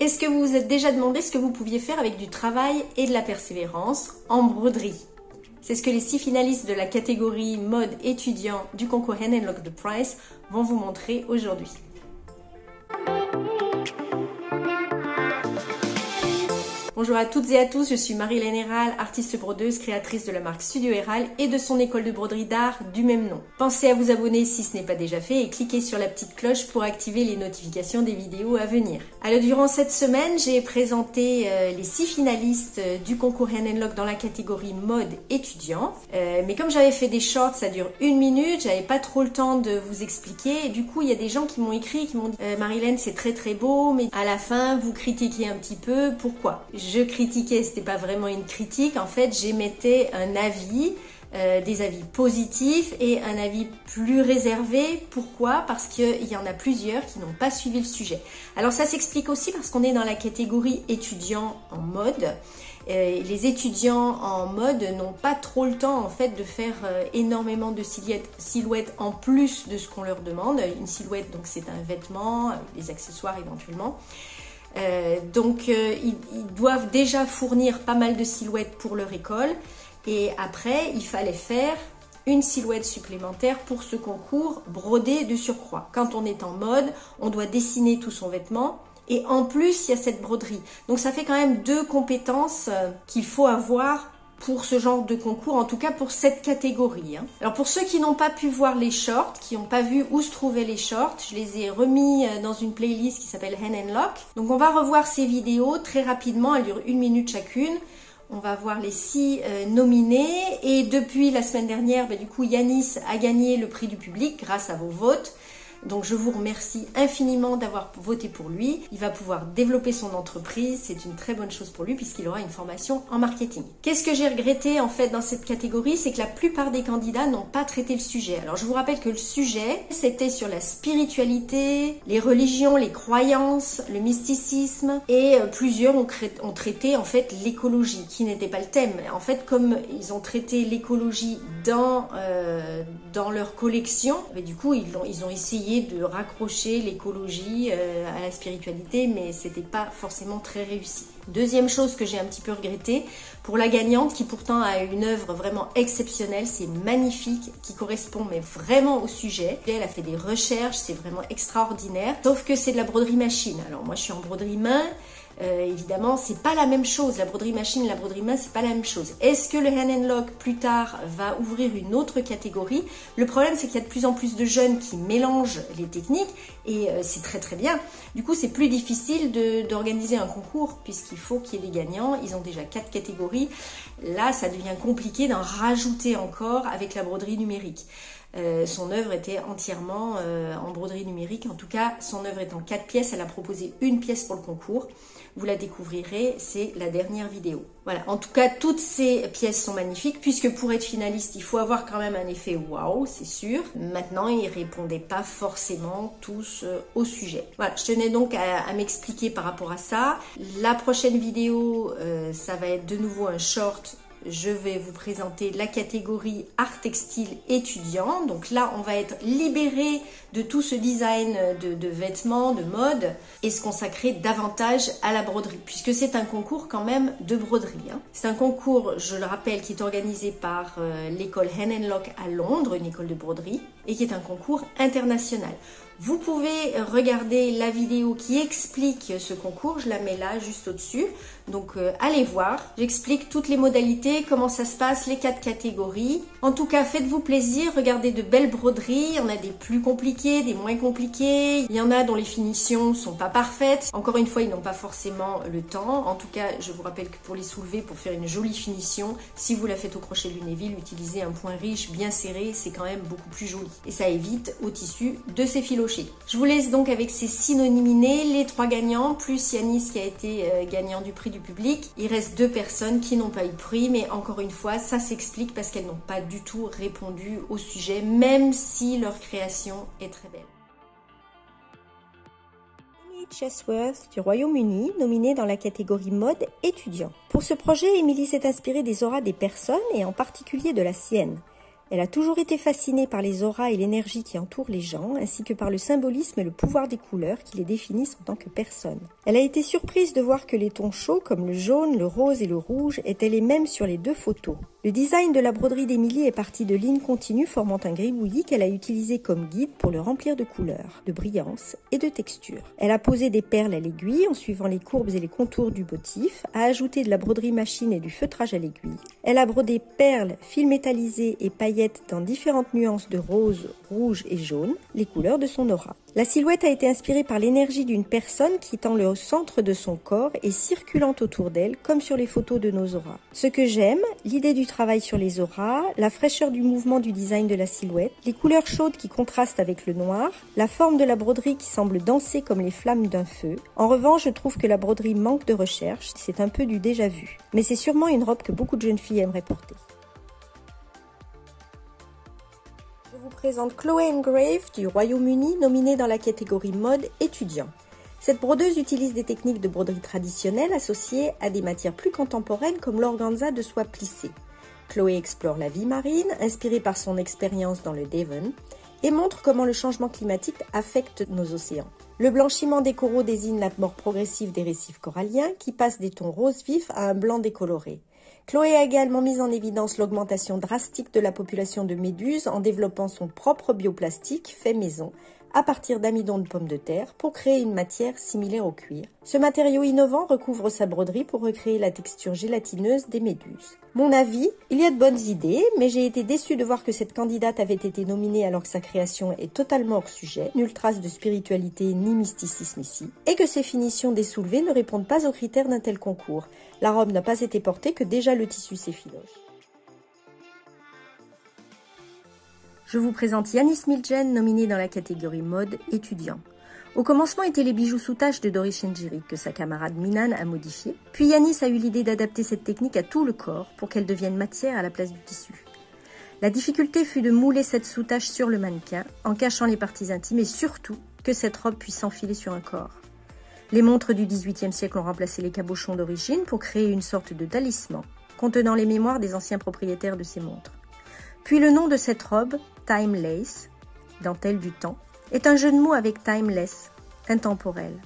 Est-ce que vous vous êtes déjà demandé ce que vous pouviez faire avec du travail et de la persévérance en broderie? C'est ce que les 6 finalistes de la catégorie mode étudiant du concours Hand & Lock The Prize vont vous montrer aujourd'hui. Bonjour à toutes et à tous, je suis Marie-Hélène Héral, artiste brodeuse, créatrice de la marque Studio Héral et de son école de broderie d'art du même nom. Pensez à vous abonner si ce n'est pas déjà fait et cliquez sur la petite cloche pour activer les notifications des vidéos à venir. Alors durant cette semaine, j'ai présenté les 6 finalistes du concours Hand & Lock dans la catégorie mode étudiant. Mais comme j'avais fait des shorts, ça dure 1 minute, j'avais pas trop le temps de vous expliquer. Et du coup, il y a des gens qui m'ont écrit, qui m'ont dit Marie-Hélène, c'est très très beau, mais à la fin, vous critiquez un petit peu. Pourquoi? Je critiquais, c'était pas vraiment une critique, en fait j'émettais un avis, des avis positifs et un avis plus réservé. Pourquoi? Parce qu'il y en a plusieurs qui n'ont pas suivi le sujet. Alors ça s'explique aussi parce qu'on est dans la catégorie étudiants en mode. Les étudiants en mode n'ont pas trop le temps en fait de faire énormément de silhouettes en plus de ce qu'on leur demande. Une silhouette, donc c'est un vêtement, des accessoires éventuellement. Donc ils doivent déjà fournir pas mal de silhouettes pour leur école et après il fallait faire une silhouette supplémentaire pour ce concours brodé de surcroît. Quand on est en mode, on doit dessiner tout son vêtement et en plus il y a cette broderie. Donc ça fait quand même 2 compétences qu'il faut avoir pour ce genre de concours, en tout cas pour cette catégorie. Alors pour ceux qui n'ont pas pu voir les shorts, qui n'ont pas vu où se trouvaient les shorts, je les ai remis dans une playlist qui s'appelle Hand & Lock. Donc on va revoir ces vidéos très rapidement, elles durent 1 minute chacune. On va voir les 6 nominés et depuis la semaine dernière, du coup Yanis a gagné le prix du public grâce à vos votes. Donc je vous remercie infiniment d'avoir voté pour lui. Il va pouvoir développer son entreprise, c'est une très bonne chose pour lui puisqu'il aura une formation en marketing. Qu'est-ce que j'ai regretté en fait dans cette catégorie? C'est que la plupart des candidats n'ont pas traité le sujet. Alors je vous rappelle que le sujet, c'était sur la spiritualité, les religions, les croyances, le mysticisme et plusieurs ont traité en fait l'écologie qui n'était pas le thème. En fait, comme ils ont traité l'écologie dans leur collection, du coup ils ont essayé de raccrocher l'écologie à la spiritualité, mais c'était pas forcément très réussi. Deuxième chose que j'ai un petit peu regretté, pour la gagnante qui pourtant a une œuvre vraiment exceptionnelle, c'est magnifique, qui correspond mais vraiment au sujet. Elle a fait des recherches, c'est vraiment extraordinaire, sauf que c'est de la broderie machine. Alors moi je suis en broderie main, évidemment c'est pas la même chose, la broderie machine et la broderie main c'est pas la même chose. Est-ce que le Hand & Lock plus tard va ouvrir une autre catégorie? Le problème c'est qu'il y a de plus en plus de jeunes qui mélangent les techniques et c'est très très bien. Du coup c'est plus difficile d'organiser un concours puisqu'il faut qu'il y ait des gagnants, ils ont déjà 4 catégories. Là ça devient compliqué d'en rajouter encore avec la broderie numérique. Son œuvre était entièrement en broderie numérique, en tout cas son œuvre est en 4 pièces, elle a proposé une pièce pour le concours, vous la découvrirez, c'est la dernière vidéo. Voilà, en tout cas toutes ces pièces sont magnifiques puisque pour être finaliste il faut avoir quand même un effet waouh, c'est sûr. Maintenant ils répondaient pas forcément tous au sujet. Voilà, je tenais donc à m'expliquer par rapport à ça. La prochaine vidéo ça va être de nouveau un short. Je vais vous présenter la catégorie art textile étudiant. Donc là, on va être libéré de tout ce design de vêtements, de mode et se consacrer davantage à la broderie puisque c'est un concours quand même de broderie. C'est un concours, je le rappelle, qui est organisé par l'école Hand & Lock à Londres, une école de broderie et qui est un concours international. Vous pouvez regarder la vidéo qui explique ce concours, je la mets là juste au-dessus. Donc allez voir, j'explique toutes les modalités, comment ça se passe, les 4 catégories. En tout cas, faites-vous plaisir, regardez de belles broderies, il y en a des plus compliquées, des moins compliquées. Il y en a dont les finitions sont pas parfaites. Encore une fois, ils n'ont pas forcément le temps. En tout cas, je vous rappelle que pour les soulever, pour faire une jolie finition, si vous la faites au crochet Lunéville, utilisez un point riche, bien serré, c'est quand même beaucoup plus joli. Et ça évite au tissu de s'effilocher. Je vous laisse donc avec ces 6 nominés, les 3 gagnants, plus Yanis qui a été gagnant du prix du public. Il reste 2 personnes qui n'ont pas eu prix, mais encore une fois, ça s'explique parce qu'elles n'ont pas du tout répondu au sujet, même si leur création est très belle. Emily Chesworth du Royaume-Uni, nominée dans la catégorie mode étudiant. Pour ce projet, Emily s'est inspirée des auras des personnes et en particulier de la sienne. Elle a toujours été fascinée par les auras et l'énergie qui entourent les gens, ainsi que par le symbolisme et le pouvoir des couleurs qui les définissent en tant que personnes. Elle a été surprise de voir que les tons chauds comme le jaune, le rose et le rouge étaient les mêmes sur les deux photos. Le design de la broderie d'Émilie est parti de lignes continues formant un gribouillis qu'elle a utilisé comme guide pour le remplir de couleurs, de brillance et de texture. Elle a posé des perles à l'aiguille en suivant les courbes et les contours du motif, a ajouté de la broderie machine et du feutrage à l'aiguille. Elle a brodé perles, fils métallisés et paillettes dans différentes nuances de rose, rouge et jaune, les couleurs de son aura. La silhouette a été inspirée par l'énergie d'une personne qui tend le centre de son corps et circulant autour d'elle, comme sur les photos de nos auras. Ce que j'aime, l'idée du travail sur les auras, la fraîcheur du mouvement du design de la silhouette, les couleurs chaudes qui contrastent avec le noir, la forme de la broderie qui semble danser comme les flammes d'un feu. En revanche, je trouve que la broderie manque de recherche, c'est un peu du déjà vu. Mais c'est sûrement une robe que beaucoup de jeunes filles aimeraient porter. Je vous présente Chloé Engrave du Royaume-Uni, nominée dans la catégorie mode étudiant. Cette brodeuse utilise des techniques de broderie traditionnelles associées à des matières plus contemporaines comme l'organza de soie plissée. Chloé explore la vie marine, inspirée par son expérience dans le Devon, et montre comment le changement climatique affecte nos océans. Le blanchiment des coraux désigne la mort progressive des récifs coralliens qui passent des tons roses vifs à un blanc décoloré. Chloé a également mis en évidence l'augmentation drastique de la population de méduses en développant son propre bioplastique fait maison à partir d'amidon de pommes de terre pour créer une matière similaire au cuir. Ce matériau innovant recouvre sa broderie pour recréer la texture gélatineuse des méduses. Mon avis, il y a de bonnes idées, mais j'ai été déçue de voir que cette candidate avait été nominée alors que sa création est totalement hors sujet, nulle trace de spiritualité ni mysticisme ici, et que ses finitions désoulevées ne répondent pas aux critères d'un tel concours. La robe n'a pas été portée que déjà le tissu s'effiloche. Je vous présente Yanis Miljen, nominée dans la catégorie mode étudiant. Au commencement étaient les bijoux sous tache de Doris Chengiry que sa camarade Minan a modifié. Puis Yanis a eu l'idée d'adapter cette technique à tout le corps pour qu'elle devienne matière à la place du tissu. La difficulté fut de mouler cette sous-tache sur le mannequin en cachant les parties intimes et surtout que cette robe puisse s'enfiler sur un corps. Les montres du XVIIIe siècle ont remplacé les cabochons d'origine pour créer une sorte de talisman contenant les mémoires des anciens propriétaires de ces montres. Puis le nom de cette robe, Timeless, dentelle du temps, est un jeu de mots avec timeless, intemporel.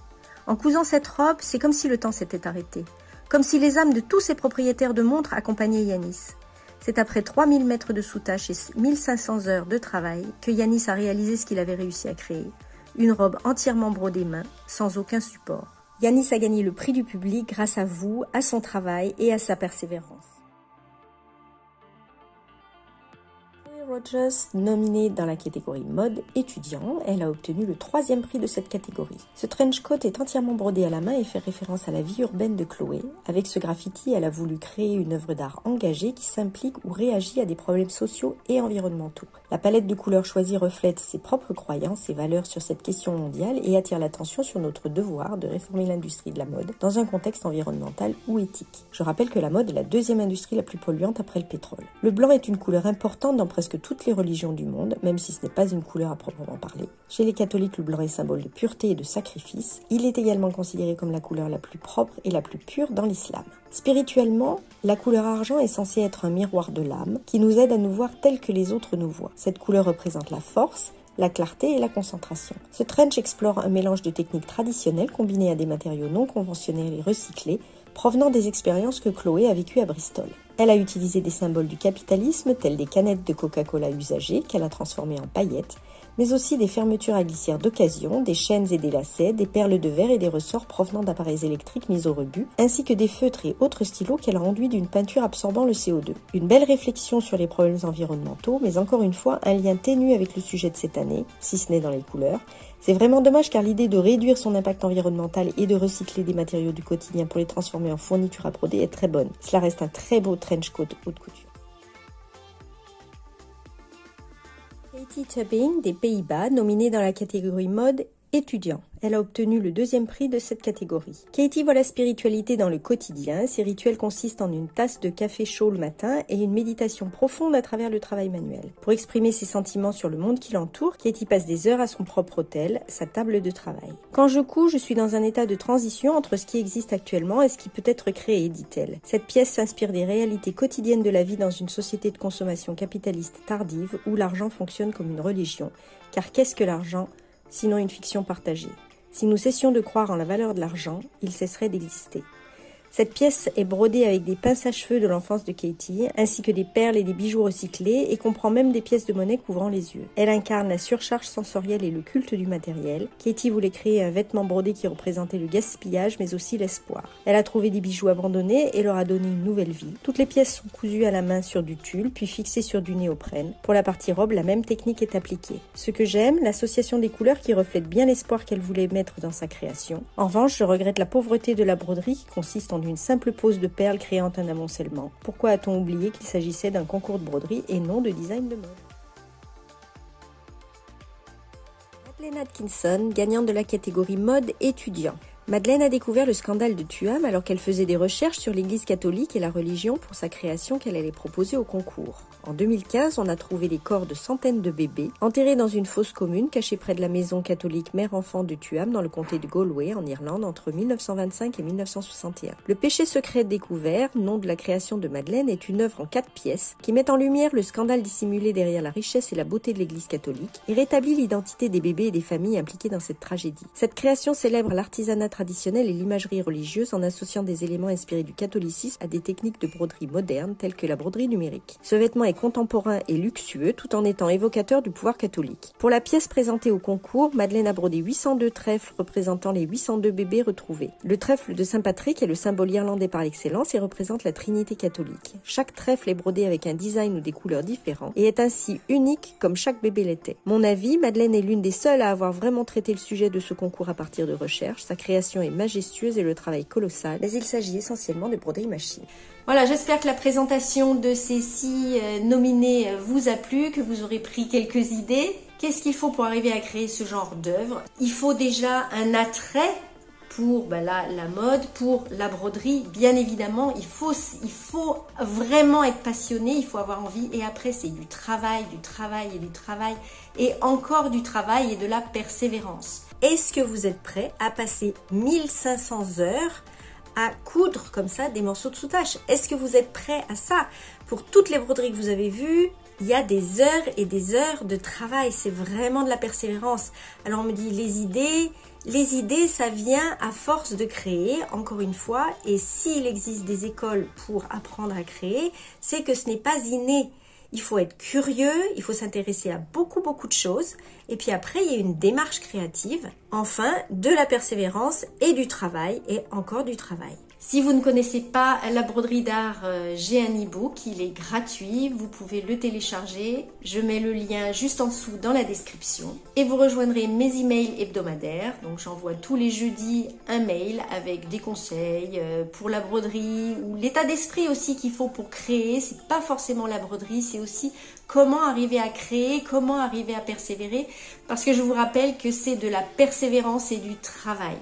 En cousant cette robe, c'est comme si le temps s'était arrêté, comme si les âmes de tous ces propriétaires de montres accompagnaient Yanis. C'est après 3000 mètres de sous-tache et 1500 heures de travail que Yanis a réalisé ce qu'il avait réussi à créer, une robe entièrement brodée main, sans aucun support. Yanis a gagné le prix du public grâce à vous, à son travail et à sa persévérance. Rogers, nominée dans la catégorie mode étudiant, elle a obtenu le 3e prix de cette catégorie. Ce trench coat est entièrement brodé à la main et fait référence à la vie urbaine de Chloé. Avec ce graffiti, elle a voulu créer une œuvre d'art engagée qui s'implique ou réagit à des problèmes sociaux et environnementaux. La palette de couleurs choisie reflète ses propres croyances et valeurs sur cette question mondiale et attire l'attention sur notre devoir de réformer l'industrie de la mode dans un contexte environnemental ou éthique. Je rappelle que la mode est la 2e industrie la plus polluante après le pétrole. Le blanc est une couleur importante dans presque toutes les religions du monde, même si ce n'est pas une couleur à proprement parler. Chez les catholiques, le blanc est symbole de pureté et de sacrifice. Il est également considéré comme la couleur la plus propre et la plus pure dans l'islam. Spirituellement, la couleur argent est censée être un miroir de l'âme qui nous aide à nous voir tels que les autres nous voient. Cette couleur représente la force, la clarté et la concentration. Ce trench explore un mélange de techniques traditionnelles combinées à des matériaux non conventionnels et recyclés provenant des expériences que Chloé a vécues à Bristol. Elle a utilisé des symboles du capitalisme tels des canettes de Coca-Cola usagées qu'elle a transformées en paillettes, mais aussi des fermetures à glissière d'occasion, des chaînes et des lacets, des perles de verre et des ressorts provenant d'appareils électriques mis au rebut, ainsi que des feutres et autres stylos qu'elle a enduits d'une peinture absorbant le CO2. Une belle réflexion sur les problèmes environnementaux, mais encore une fois un lien ténu avec le sujet de cette année, si ce n'est dans les couleurs. C'est vraiment dommage car l'idée de réduire son impact environnemental et de recycler des matériaux du quotidien pour les transformer en fournitures à broder est très bonne. Cela reste un très beau trench coat haute couture. Katie Tubbing des Pays-Bas, nominée dans la catégorie mode étudiant. Elle a obtenu le 2e prix de cette catégorie. Katie voit la spiritualité dans le quotidien. Ses rituels consistent en une tasse de café chaud le matin et une méditation profonde à travers le travail manuel. Pour exprimer ses sentiments sur le monde qui l'entoure, Katie passe des heures à son propre hôtel, sa table de travail. Quand je couds, je suis dans un état de transition entre ce qui existe actuellement et ce qui peut être créé, dit-elle. Cette pièce s'inspire des réalités quotidiennes de la vie dans une société de consommation capitaliste tardive où l'argent fonctionne comme une religion. Car qu'est-ce que l'argent, sinon une fiction partagée ? Si nous cessions de croire en la valeur de l'argent, il cesserait d'exister. Cette pièce est brodée avec des pinces à cheveux de l'enfance de Katie, ainsi que des perles et des bijoux recyclés, et comprend même des pièces de monnaie couvrant les yeux. Elle incarne la surcharge sensorielle et le culte du matériel. Katie voulait créer un vêtement brodé qui représentait le gaspillage, mais aussi l'espoir. Elle a trouvé des bijoux abandonnés et leur a donné une nouvelle vie. Toutes les pièces sont cousues à la main sur du tulle, puis fixées sur du néoprène. Pour la partie robe, la même technique est appliquée. Ce que j'aime, l'association des couleurs qui reflète bien l'espoir qu'elle voulait mettre dans sa création. En revanche, je regrette la pauvreté de la broderie qui consiste en une simple pose de perles créant un amoncellement. Pourquoi a-t-on oublié qu'il s'agissait d'un concours de broderie et non de design de mode? Madeleine Atkinson, gagnante de la catégorie mode étudiant. Madeleine a découvert le scandale de Tuam alors qu'elle faisait des recherches sur l'église catholique et la religion pour sa création qu'elle allait proposer au concours. En 2015, on a trouvé les corps de centaines de bébés enterrés dans une fosse commune cachée près de la maison catholique mère-enfant de Tuam dans le comté de Galway en Irlande entre 1925 et 1961. Le péché secret découvert, nom de la création de Madeleine, est une œuvre en 4 pièces qui met en lumière le scandale dissimulé derrière la richesse et la beauté de l'église catholique et rétablit l'identité des bébés et des familles impliquées dans cette tragédie. Cette création célèbre l'artisanat traditionnelle et l'imagerie religieuse en associant des éléments inspirés du catholicisme à des techniques de broderie modernes telles que la broderie numérique. Ce vêtement est contemporain et luxueux tout en étant évocateur du pouvoir catholique. Pour la pièce présentée au concours, Madeleine a brodé 802 trèfles représentant les 802 bébés retrouvés. Le trèfle de Saint-Patrick est le symbole irlandais par excellence et représente la Trinité catholique. Chaque trèfle est brodé avec un design ou des couleurs différents et est ainsi unique comme chaque bébé l'était. Mon avis, Madeleine est l'une des seules à avoir vraiment traité le sujet de ce concours à partir de recherches. Sa création est majestueuse et le travail colossal, mais il s'agit essentiellement de broderie machine. Voilà, j'espère que la présentation de ces 6 nominés vous a plu, que vous aurez pris quelques idées. Qu'est-ce qu'il faut pour arriver à créer ce genre d'œuvre? Il faut déjà un attrait pour la mode, pour la broderie. Bien évidemment, il faut vraiment être passionné, il faut avoir envie. Et après, c'est du travail et encore du travail et de la persévérance. Est-ce que vous êtes prêt à passer 1500 heures à coudre comme ça des morceaux de soutache? Est-ce que vous êtes prêt à ça? Pour toutes les broderies que vous avez vues, il y a des heures et des heures de travail. C'est vraiment de la persévérance. Alors on me dit les idées, ça vient à force de créer, encore une fois. Et s'il existe des écoles pour apprendre à créer, c'est que ce n'est pas inné. Il faut être curieux, il faut s'intéresser à beaucoup de choses. Et puis après, il y a une démarche créative. Enfin, de la persévérance et du travail et encore du travail. Si vous ne connaissez pas la broderie d'art, j'ai un e-book, il est gratuit, vous pouvez le télécharger. Je mets le lien juste en dessous dans la description. Et vous rejoindrez mes emails hebdomadaires. Donc j'envoie tous les jeudis un mail avec des conseils pour la broderie ou l'état d'esprit aussi qu'il faut pour créer. C'est pas forcément la broderie, c'est aussi comment arriver à créer, comment arriver à persévérer. Parce que je vous rappelle que c'est de la persévérance et du travail.